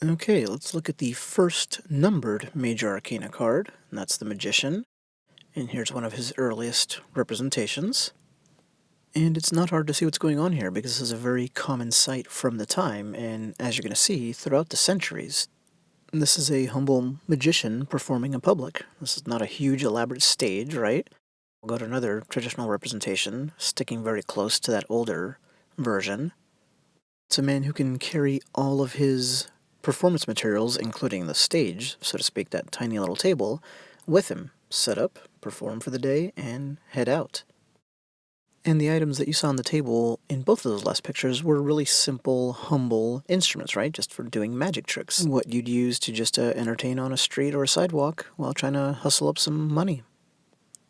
Okay, let's look at the first numbered Major Arcana card, and that's the Magician. And here's one of his earliest representations. And it's not hard to see what's going on here because this is a very common sight from the time, and as you're going to see, throughout the centuries. This is a humble magician performing in public. This is not a huge elaborate stage, right? We'll go to another traditional representation, sticking very close to that older version. It's a man who can carry all of his performance materials, including the stage, so to speak, that tiny little table, with him. Set up, perform for the day, and head out. And the items that you saw on the table in both of those last pictures were really simple, humble instruments, right? Just for doing magic tricks. What you'd use to just entertain on a street or a sidewalk while trying to hustle up some money.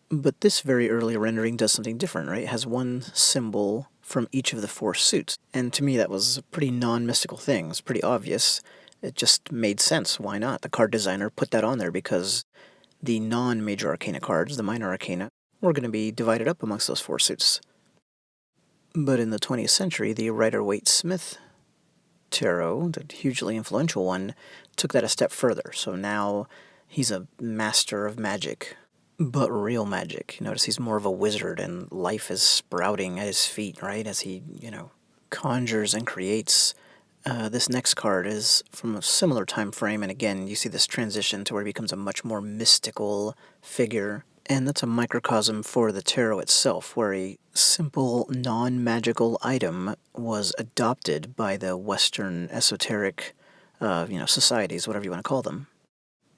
But this very early rendering does something different, right? It has one symbol from each of the four suits. And to me, that was a pretty non-mystical thing. It's pretty obvious. It just made sense. Why not? The card designer put that on there because the non-Major Arcana cards, the Minor Arcana, were going to be divided up amongst those four suits. But in the 20th century, the Rider-Waite-Smith tarot, the hugely influential one, took that a step further. So now he's a master of magic. But real magic. You notice he's more of a wizard, and life is sprouting at his feet, right? As he, conjures and creates. This next card is from a similar time frame, and again, you see this transition to where he becomes a much more mystical figure. And that's a microcosm for the tarot itself, where a simple, non-magical item was adopted by the Western esoteric, societies, whatever you want to call them.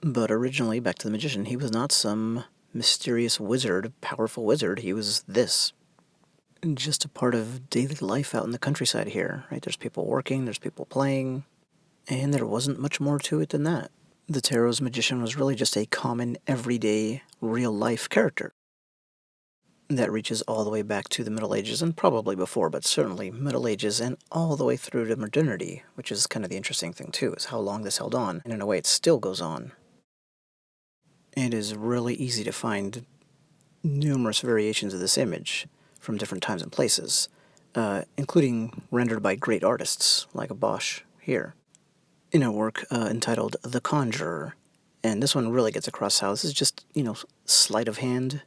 But originally, back to the Magician, he was not some mysterious wizard, powerful wizard. He was this. Just a part of daily life out in the countryside here, right? There's people working, there's people playing, and there wasn't much more to it than that. The tarot's magician was really just a common, everyday, real-life character. That reaches all the way back to the Middle Ages, and probably before, but certainly Middle Ages, and all the way through to modernity, which is kind of the interesting thing too, is how long this held on, and in a way it still goes on. It is really easy to find numerous variations of this image from different times and places, including rendered by great artists like Bosch here, in a work entitled The Conjurer. And this one really gets across how this is just, sleight of hand,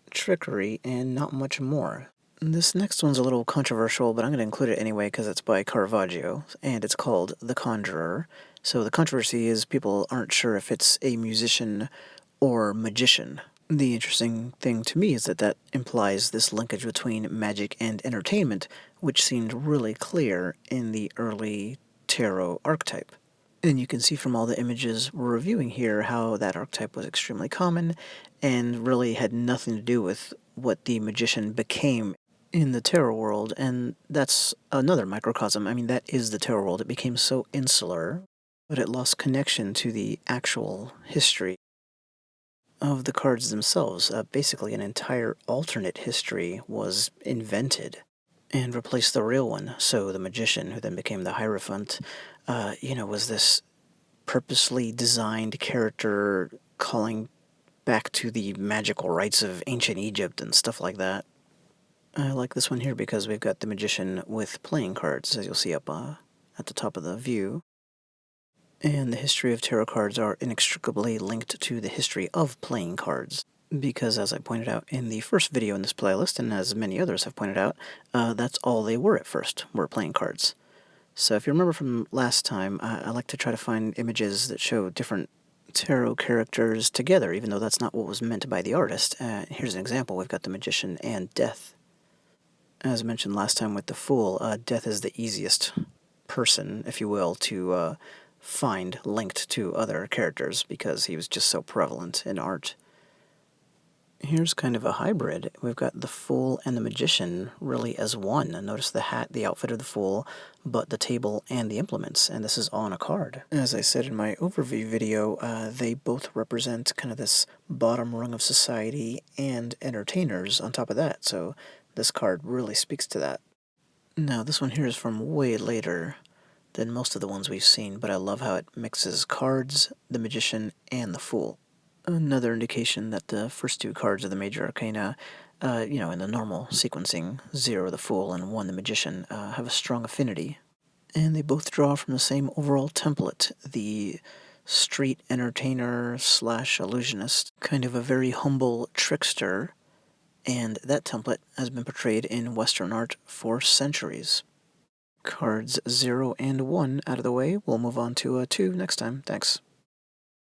trickery, and not much more. This next one's a little controversial, but I'm going to include it anyway because it's by Caravaggio, and it's called The Conjurer. So the controversy is people aren't sure if it's a musician or magician. The interesting thing to me is that implies this linkage between magic and entertainment, which seemed really clear in the early tarot archetype. And you can see from all the images we're reviewing here how that archetype was extremely common and really had nothing to do with what the magician became in the tarot world, and that's another microcosm. I mean, that is the tarot world. It became so insular, but it lost connection to the actual history of the cards themselves. Basically, an entire alternate history was invented and replaced the real one. So the magician, who then became the Hierophant, was this purposely designed character calling back to the magical rites of ancient Egypt and stuff like that. I like this one here because we've got the magician with playing cards, as you'll see up at the top of the view. And the history of tarot cards are inextricably linked to the history of playing cards. Because, as I pointed out in the first video in this playlist, and as many others have pointed out, that's all they were at first, were playing cards. So if you remember from last time, I like to try to find images that show different tarot characters together, even though that's not what was meant by the artist. Here's an example. We've got the Magician and Death. As mentioned last time with the Fool, Death is the easiest person, if you will, to find linked to other characters because he was just so prevalent in art. Here's kind of a hybrid. We've got the Fool and the Magician really as one. Notice the hat, the outfit of the Fool, but the table and the implements, and this is on a card. As I said in my overview video, they both represent kind of this bottom rung of society and entertainers on top of that, so this card really speaks to that. Now, this one here is from way later than most of the ones we've seen, but I love how it mixes cards, the Magician, and the Fool. Another indication that the first two cards of the Major Arcana, in the normal sequencing, 0 the Fool and 1 the Magician, have a strong affinity. And they both draw from the same overall template, the street entertainer slash illusionist, kind of a very humble trickster, and that template has been portrayed in Western art for centuries. Cards 0 and 1 out of the way, we'll move on to 2 next time. Thanks.